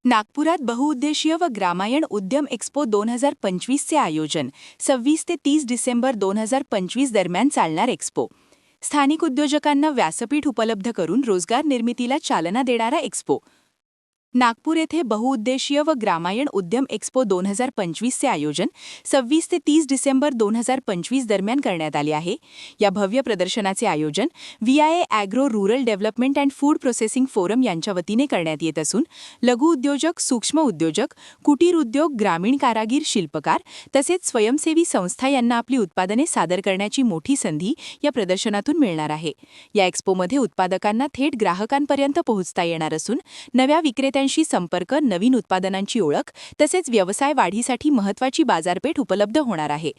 नागपुरात बहुउद्देशीय व ग्रामायण उद्यम एक्स्पो 2025चे आयोजन 26 ते 30 डिसेंबर 2025 दरम्यान चालणार एक्स्पो. स्थानिक उद्योजकांना व्यासपीठ उपलब्ध करून रोजगार निर्मितीला चालना देणारा एक्स्पो. नागपूर येथे बहुउद्देशीय व ग्रामायण उद्यम एक्स्पो 2025चे आयोजन 26 ते 30 डिसेंबर 2025 दरम्यान करण्यात आले आहे. या भव्य प्रदर्शनाचे आयोजन VIA agro rural development and food processing forum यांच्या वतीने करण्यात येत असून लघु उद्योजक, सूक्ष्म उद्योजक, कुटीर उद्योग, ग्रामीण कारागीर, शिल्पकार तसेच स्वयंसेवी संस्था यांना आपली उत्पादने सादर करण्याची मोठी संधी या प्रदर्शनातून मिळणार आहे. या एक्स्पोमध्ये उत्पादकांना थेट ग्राहकांपर्यंत पोहोचता येणार असून नव्या विक्रेत्यांशी संपर्क, नवीन उत्पादनांची ओळख तसेच व्यवसाय वाढीसाठी महत्त्वाची बाजारपेठ उपलब्ध होणार आहे.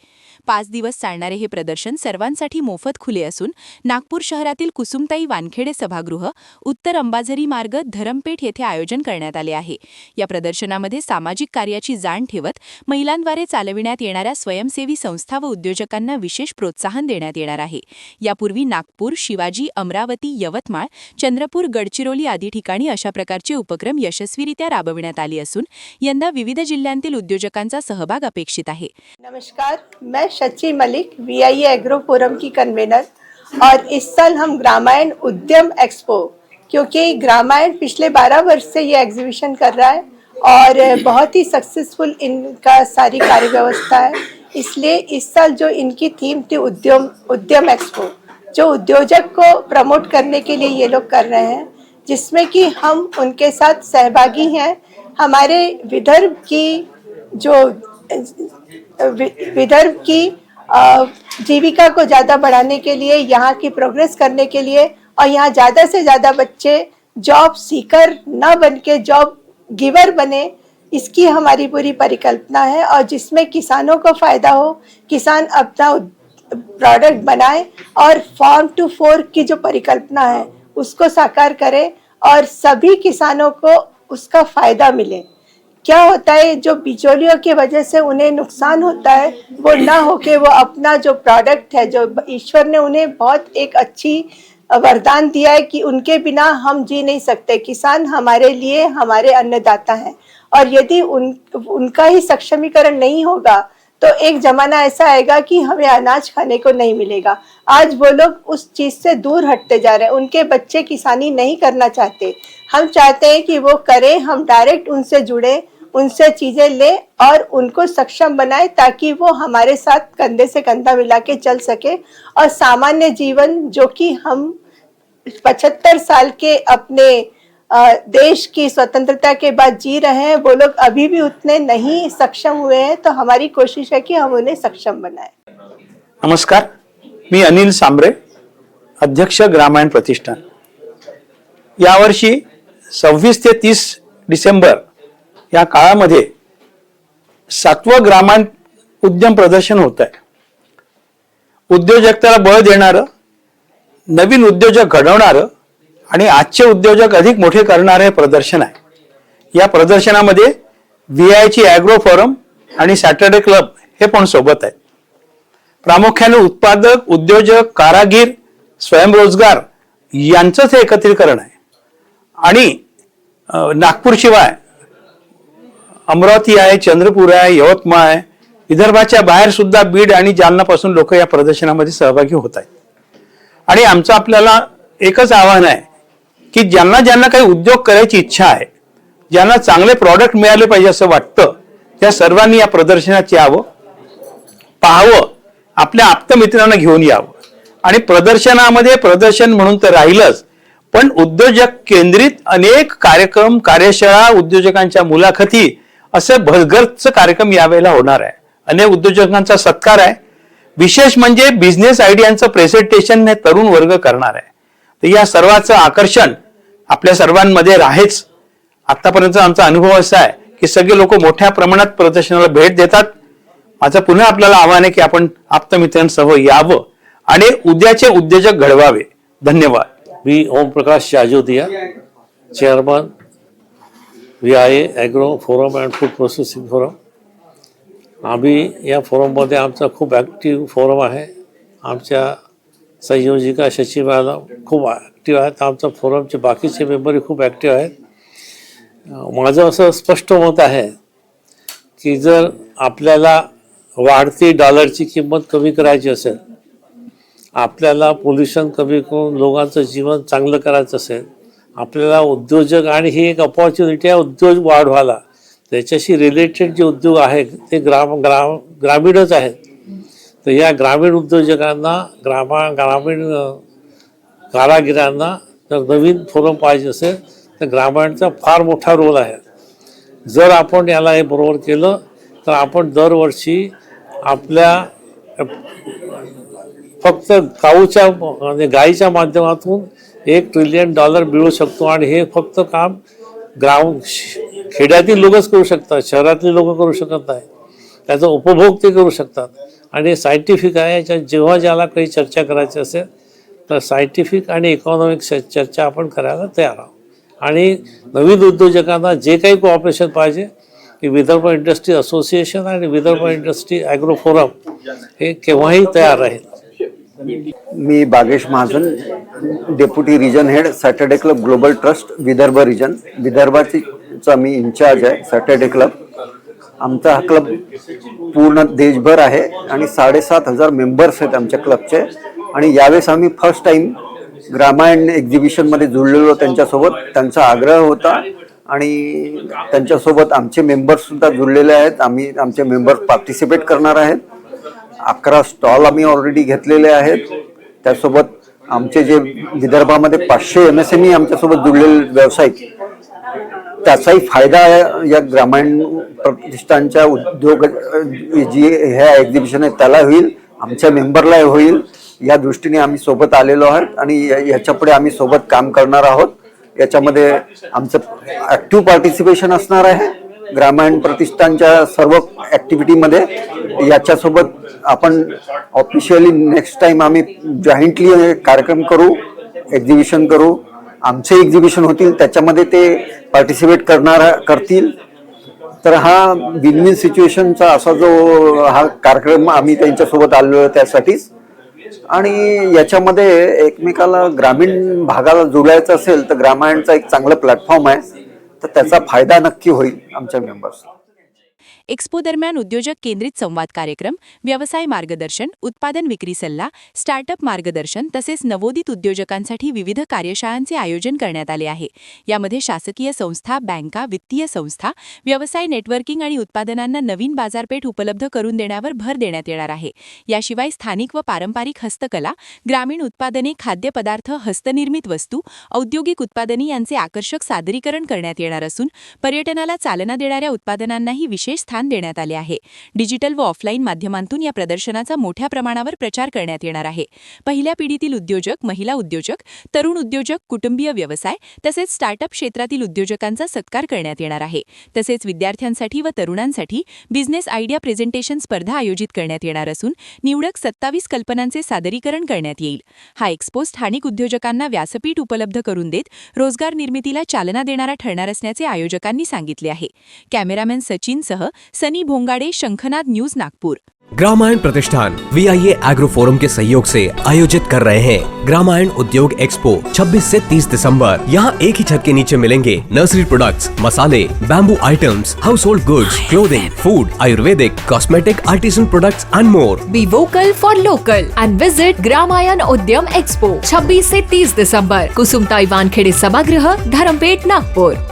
5 दिवस चालणारे हे प्रदर्शन सर्वांसाठी मोफत खुले असून नागपूर शहरातील कुसुमताई वानखेडे सभागृह, उत्तर अंबाझरी मार्ग, धरमपेठ येथे आयोजन करण्यात आले आहे. या प्रदर्शनामध्ये सामाजिक कार्याची जाण ठेवत महिलांद्वारे चालविण्यात येणाऱ्या स्वयंसेवी संस्था व उद्योजकांना विशेष प्रोत्साहन देण्यात येणार आहे. यापूर्वी नागपूर, शिवाजी, अमरावती, यवतमाळ, चंद्रपूर, गडचिरोली आदी ठिकाणी अशा प्रकारचे उपक्रम यशस्वीरित्या राबविण्यात आली असून यंदा विविध जिल्ह्यांतील उद्योजकांचा सहभाग अपेक्षित आहे. नमस्कार, मैं शची मलिक, VIA एग्रो फोरम की कन्वेनर, और इस साल हम ग्रामायण उद्यम एक्सपो, क्योंकि ग्रामायण पिछले 12 वर्ष से ये एग्जीबिशन कर रहा है और बहुत ही सक्सेसफुल इनका सारी कार्य व्यवस्था है, इसलिए इस साल जो इनकी थीम थी उद्यम एक्सपो, जो उद्योजक को प्रमोट करने के लिए ये लोग कर रहे हैं, जिसमें कि हम उनके साथ सहभागी हैं. हमारे विदर्भ की जीविका को ज़्यादा बढ़ाने के लिए, यहाँ की प्रोग्रेस करने के लिए और यहाँ ज़्यादा से ज़्यादा बच्चे जॉब सीकर न बन के जॉब गिवर बने, इसकी हमारी पूरी परिकल्पना है. और जिसमें किसानों को फ़ायदा हो, किसान अपना प्रोडक्ट बनाए और फार्म टू फोर्क की जो परिकल्पना है उसको साकार करे और सभी किसानों को उसका फ़ायदा मिले. क्या होता है, जो बिचौलियों की वजह से उन्हें नुकसान होता है वो ना हो के वो अपना जो प्रोडक्ट है, जो ईश्वर ने उन्हें बहुत एक अच्छी वरदान दिया है कि उनके बिना हम जी नहीं सकते. किसान हमारे लिए हमारे अन्नदाता हैं और यदि उनका ही सक्षमीकरण नहीं होगा तो एक ज़माना ऐसा आएगा कि हमें अनाज खाने को नहीं मिलेगा. आज वो लोग उस चीज़ से दूर हटते जा रहे हैं. उनके बच्चे किसानी नहीं करना चाहते. हम चाहते हैं कि वो करें, हम डायरेक्ट उनसे जुड़े, उनसे चीज़ें लें और उनको सक्षम बनाएं ताकि वो हमारे साथ कंधे से कंधा मिला के चल सके और सामान्य जीवन जो कि हम 75 साल के अपने देश की स्वतंत्रता के बाद जी रहे हैं, वो लोग अभी भी उतने नहीं सक्षम हुए हैं. तो हमारी कोशिश है कि हम उन्हें सक्षम बनाएं. नमस्कार, मी अनिल सांबरे, अध्यक्ष ग्रामायण प्रतिष्ठान. यावर्षी 26 ते 30 डिसेंबर या काळामध्ये 7वं ग्रामायण उद्यम प्रदर्शन होत आहे. उद्योजकतेला बळ देणारं, नवीन उद्योजक घडवणारं आणि आजचे उद्योजक अधिक मोठे करणारे हे प्रदर्शन आहे. या प्रदर्शनामध्ये VIA ची ॲग्रो फोरम आणि सॅटर्डे क्लब हे पण सोबत आहेत. प्रामुख्याने उत्पादक, उद्योजक, कारागीर, स्वयंरोजगार यांचंच हे एकत्रीकरण आहे. आणि नागपूरशिवाय अमरावती आहे, चंद्रपूर आहे, यवतमाळ आहे, विदर्भाच्या बाहेर सुद्धा बीड आणि जालनापासून लोक या प्रदर्शनामध्ये सहभागी होत आहेत. आणि आमचं आपल्याला एकच आव्हान आहे की ज्यांना काही उद्योग करायची इच्छा आहे, ज्यांना चांगले प्रॉडक्ट मिळाले पाहिजे असं वाटतं, त्या सर्वांनी या प्रदर्शनात यावं, पाहावं, आपल्या आप्तमित्रांना घेऊन यावं. आणि प्रदर्शनामध्ये प्रदर्शन म्हणून तर राहिलंच, पण उद्योजक केंद्रित अनेक कार्यक्रम, कार्यशाळा, उद्योजकांच्या मुलाखती असे भरगच्च कार्यक्रम यावेळेला होणार आहे. अनेक उद्योजकांचा सत्कार आहे. विशेष म्हणजे बिझनेस आयडियांचं प्रेझेंटेशन हे तरुण वर्ग करणार आहे. तर या सर्वांचं आकर्षण आपल्या सर्वांमध्ये राहेच. आतापर्यंत आमचा अनुभव असा आहे की सगळे लोक मोठ्या प्रमाणात प्रदर्शनाला भेट देतात. माझं पुन्हा आपल्याला आव्हान आहे की आपण आप्तमित्रांसह यावं आणि उद्याचे उद्योजक घडवावे. धन्यवाद. मी Om Prakash Jajodia, chairman VIA agro forum and food processing forum. आम्ही या फोरममध्ये आमचा खूप ॲक्टिव्ह फोरम आहे. आमच्या संयोजिका शची मॅडम खूप ॲक्टिव्ह आहेत. आमच्या फोरमचे बाकीचे मेंबरही खूप ॲक्टिव्ह आहेत. माझं असं स्पष्ट मत आहे की जर आपल्याला वाढती डॉलरची किंमत कमी करायची असेल, आपल्याला पोल्युशन कमी करून लोकांचं जीवन चांगलं करायचं असेल, आपल्याला उद्योजक, आणि ही एक अपॉर्च्युनिटी आहे उद्योग वाढवायला, त्याच्याशी रिलेटेड जे उद्योग आहेत ते ग्रामीणच आहेत. तर या ग्रामीण उद्योजकांना, ग्रामीण कारागिरांना जर नवीन फोरम पाहिजे असेल तर ग्रामीणचा फार मोठा रोल आहे. जर आपण याला हे बरोबर केलं तर आपण दरवर्षी आपल्या फक्त गाईच्या माध्यमातून $1 ट्रिलियन मिळवू शकतो. आणि हे फक्त काम खेड्यातील लोकच करू शकतात, शहरातली लोक करू शकत नाही. त्याचा उपभोग ते करू शकतात. आणि सायंटिफिक आहे. याच्यात जेव्हा ज्याला काही चर्चा करायची असेल तर सायंटिफिक आणि इकॉनॉमिक चर्चा आपण करायला तयार आहोत. आणि नवीन उद्योजकांना जे काही कोऑपरेशन पाहिजे की विदर्भ इंडस्ट्री असोसिएशन आणि विदर्भ इंडस्ट्री ॲग्रो फोरम हे केव्हाही तयार राहील. मी Bagesh Mahajan, deputy region head, Saturday club global trust Vidarbha region. विदर्भाचा मी इन्चार्ज आहे सॅटर्डे क्लब. आमचा हा क्लब पूर्ण देशभर आहे आणि 7,500 मेंबर्स आहेत आमच्या क्लबचे. आणि यावेळेस आम्ही फर्स्ट टाइम ग्रामायण एक्झिबिशनमध्ये जुळलेलो त्यांच्यासोबत. त्यांचा आग्रह होता आणि त्यांच्यासोबत आमचे मेंबर्ससुद्धा जुळलेले आहेत. आम्ही आमचे मेंबर्स पार्टिसिपेट करणार आहेत. 11 स्टॉल आम्ही ऑलरेडी घेतलेले आहेत. त्यासोबत आमचे जे विदर्भामध्ये 500 MSME आमच्यासोबत जुळलेले व्यावसायिक, त्याचाही फायदा या ग्रामीण प्रतिष्ठानच्या उद्योग जी ह्या एक्झिबिशन आहे त्याला होईल, आमच्या मेंबरलाही होईल. या दृष्टीने आम्ही सोबत आलेलो आहोत आणि याच्यापुढे आम्ही सोबत काम करणार आहोत. याच्यामध्ये आमचं ॲक्टिव्ह पार्टिसिपेशन असणार आहे ग्रामीण प्रतिष्ठानच्या सर्व ॲक्टिव्हिटीमध्ये. याच्यासोबत आपण ऑफिशियली नेक्स्ट टाइम आम्ही जॉईंटली कार्यक्रम करू, एक्झिबिशन करू. आमचे एक्झिबिशन होतील त्याच्यामध्ये ते पार्टिसिपेट करतील. तर हा विन विन सिच्युएशनचा असा जो हा कार्यक्रम आम्ही त्यांच्यासोबत आलेलो त्यासाठीच. आणि याच्यामध्ये एकमेकाला ग्रामीण भागाला जोडायचं असेल तर ग्रामीणचा एक चांगला प्लॅटफॉर्म आहे, तर त्याचा फायदा नक्की होईल आमच्या मेंबर्सला. एक्स्पो दरम्यान उद्योजक केंद्रित संवाद कार्यक्रम, व्यवसाय मार्गदर्शन, उत्पादन विक्री सल्ला, स्टार्टअप मार्गदर्शन तसेच नवोदित उद्योजकांसाठी विविध कार्यशाळांचे आयोजन करण्यात आले आहे. यामध्ये शासकीय संस्था, बँका, वित्तीय संस्था, व्यवसाय नेटवर्किंग आणि उत्पादनांना नवीन बाजारपेठ उपलब्ध करून देण्यावर भर देण्यात येणार आहे. याशिवाय स्थानिक व पारंपरिक हस्तकला, ग्रामीण उत्पादने, खाद्यपदार्थ, हस्तनिर्मित वस्तू, औद्योगिक उत्पादने यांचे आकर्षक सादरीकरण करण्यात येणार असून पर्यटनाला चालना देणाऱ्या उत्पादनांनाही विशेष स्थान देण्यात आले आहे. डिजिटल व ऑफलाईन माध्यमांतून या प्रदर्शनाचा मोठ्या प्रमाणावर प्रचार करण्यात येणार आहे. पहिल्या पिढीतील उद्योजक, महिला उद्योजक, तरुण उद्योजक, कुटुंबीय व्यवसाय तसेच स्टार्टअप क्षेत्रातील उद्योजकांचा सत्कार करण्यात येणार आहे. तसेच विद्यार्थ्यांसाठी व तरुणांसाठी बिझनेस आयडिया प्रेझेंटेशन स्पर्धा आयोजित करण्यात येणार असून निवडक 27 कल्पनांचे सादरीकरण करण्यात येईल. हा एक्स्पो स्थानिक उद्योजकांना व्यासपीठ उपलब्ध करून देत रोजगार निर्मितीला चालना देणारा ठरणार असल्याचे आयोजकांनी सांगितले आहे. कॅमेरामॅन सचिनसह सनी भोंगाडे, शंखनाद न्यूज, नागपुर. ग्रामायण प्रतिष्ठान VIA एग्रो फोरम के सहयोग से आयोजित कर रहे हैं ग्रामायण उद्योग एक्सपो 26 से 30 दिसंबर। यहाँ एक ही छत के नीचे मिलेंगे नर्सरी प्रोडक्ट्स, मसाले, bamboo items, house hold goods, clothing, food, Ayurvedic, cosmetic, artisan products and more. Be vocal for local end visit Gramayan उद्यम एक्सपो 26 से 30 दिसंबर, कुसुमताई वानखेड़े सभागृह, धरमपेट, नागपुर।